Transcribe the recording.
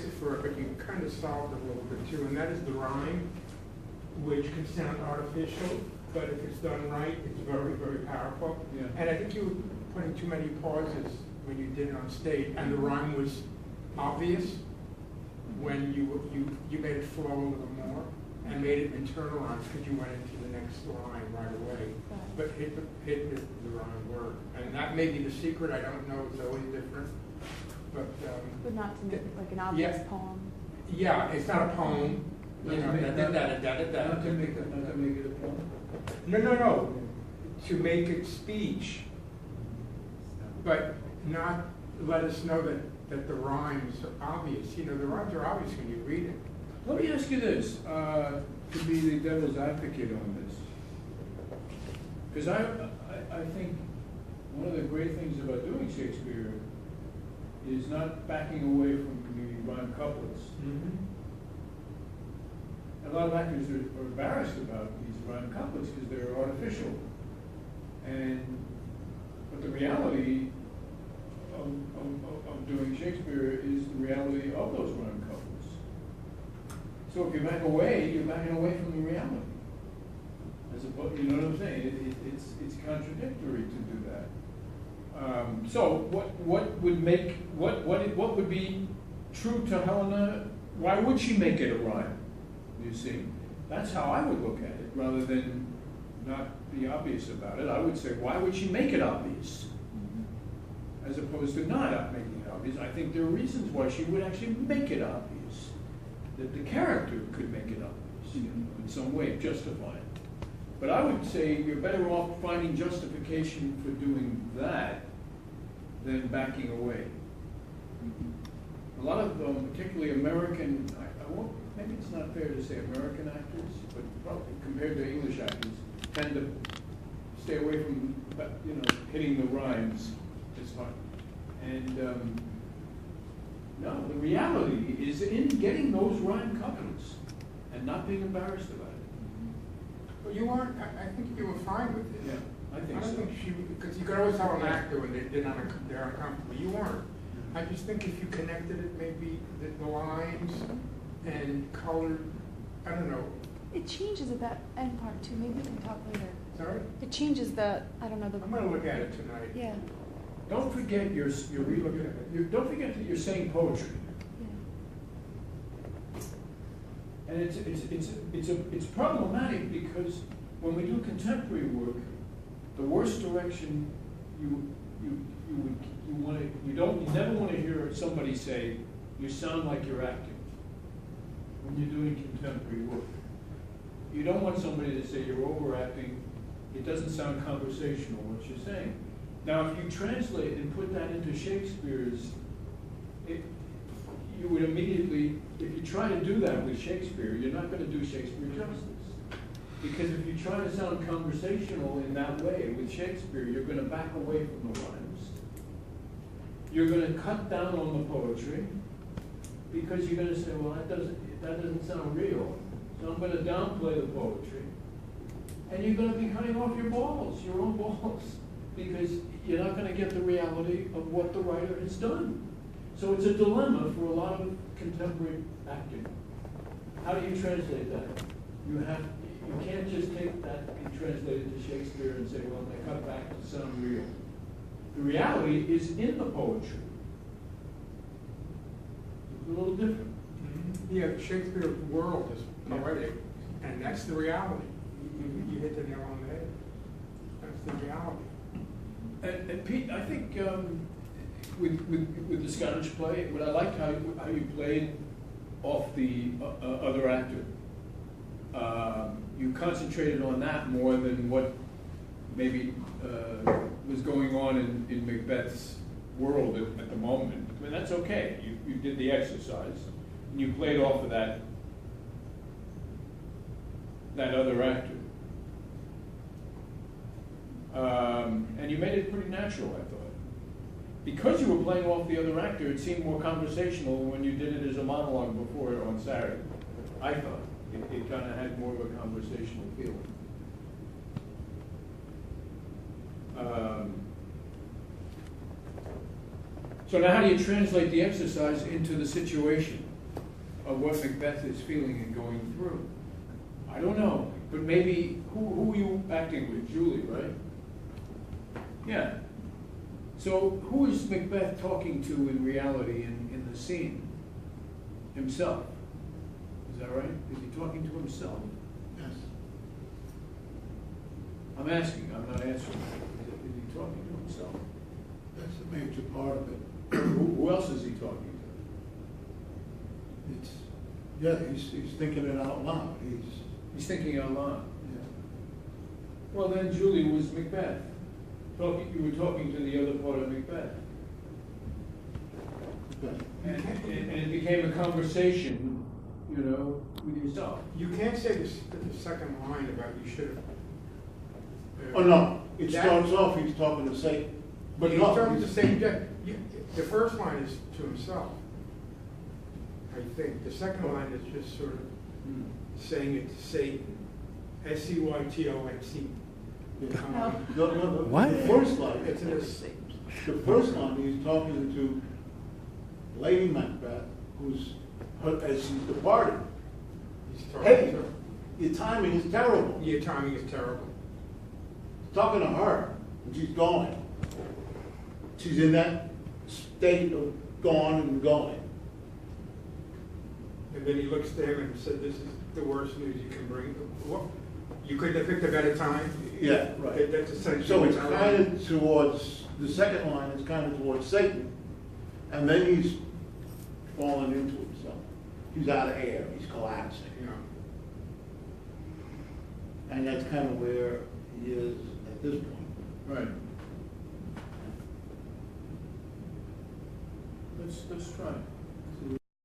answer for it, but you kind of solved it a little bit too, and that is the rhyme, which can sound artificial, but if it's done right, it's very, very powerful. Yeah. And I think you were putting too many pauses when you did it on stage, and the rhyme was obvious when you made it flow a little more and made it internalized because you went into the next line right away. But hit the rhyme word, and that may be the secret. I don't know. It's always different. But not to make it like an obvious poem. Yeah, it's not a poem. You know, Not to make it a poem. No. To make it speech, but not let us know that the rhymes are obvious. You know, the rhymes are obvious when you read it. Let me ask you this, to be the devil's advocate on this. Because I think one of the great things about doing Shakespeare is not backing away from the rhyme couplets. Mm-hmm. A lot of actors are embarrassed about these rhyme couplets because they're artificial. But the reality of doing Shakespeare is the reality of those rhyme couplets. So if you back away, you're backing away from the reality. As opposed, you know what I'm saying? It's contradictory to do that. So what would be true to Helena? Why would she make it a rhyme? You see, that's how I would look at it, rather than not be obvious about it. I would say, why would she make it obvious, as opposed to not making it obvious? I think there are reasons why she would actually make it obvious, that the character could make it obvious, you know, in some way, justify it. But I would say you're better off finding justification for doing that than backing away. A lot of particularly American, maybe it's not fair to say American actors, but probably compared to English actors, tend to stay away from, you know, hitting the rhymes as hard. And no, the reality is in getting those rhyme couplets and not being embarrassed about it. But you weren't. I think you were fine with it. Yeah, I think I don't so. think she, because you could always tell an actor when they're uncomfortable. You weren't. I just think if you connected it, maybe the lines and colored, I don't know. It changes at that end part too. Maybe we can talk later. Sorry? It changes the, I don't know, the. I'm going to look at it tonight. Yeah. Don't forget don't forget that you're saying poetry. Yeah. And it's problematic because when we do contemporary work, the worst direction you never want to hear somebody say, you sound like you're acting when you're doing contemporary work. You don't want somebody to say you're overacting, it doesn't sound conversational what you're saying. Now if you translate and put that into Shakespeare's, you would immediately, if you try to do that with Shakespeare, you're not going to do Shakespeare justice. Because if you try to sound conversational in that way with Shakespeare, you're going to back away from the rhymes. You're going to cut down on the poetry, because you're going to say, well, that doesn't sound real. So I'm going to downplay the poetry. And you're going to be cutting off your own balls, because you're not going to get the reality of what the writer has done. So it's a dilemma for a lot of contemporary acting. How do you translate that? You can't just take that and translate it to Shakespeare and say, well, they cut back to sound real. The reality is in the poetry. It's a little different. Mm-hmm. Yeah, Shakespeare's world is poetic, and that's the reality. You hit the nail on the head. That's the reality. And Pete, I think with the Scottish play, what I liked how you played off the other actor. You concentrated on that more than what maybe was going on in Macbeth's world at the moment. I mean, that's okay. You did the exercise, and you played off of that other actor. And you made it pretty natural, I thought. Because you were playing off the other actor, it seemed more conversational when you did it as a monologue before on Saturday. I thought. It kind of had more of a conversational feeling. So now how do you translate the exercise into the situation? of what Macbeth is feeling and going through. I don't know, but maybe, who are you acting with? Julie, right? Yeah. So who is Macbeth talking to in reality in the scene? Himself. Is that right? Is he talking to himself? Yes. I'm asking, I'm not answering. Is he talking to himself? That's a major part of it. Who else is he talking It's, yeah, he's thinking it out loud. to? He's thinking out loud. Yeah. Well, then Julie was Macbeth. You were talking to the other part of Macbeth. Okay. And it became a conversation, you know, with yourself. You can't say this, the second line about you should have. Oh, no, it That- starts off, he's talking to Satan. But He's no, talking to he's- Satan. The first line is to himself, I think. The second line is just sort of saying it to Satan. SEYTONC. No, What? the first line, It's in this. the first line, he's talking to Lady Macbeth, who's, as she's departed. He's talking Hey, to her. your timing is terrible. Your timing is terrible. He's talking to her, and she's going. She's in that state of gone and going. And then he looks to him and said, "This is the worst news you can bring." What? You couldn't have picked a better time? Yeah, right. That's essentially. So it's what's kind happening. of towards, the second line is kind of towards Satan, and then he's falling into himself. He's out of air, he's collapsing. You know. And that's kind of where he is at this point. Right. Let's try.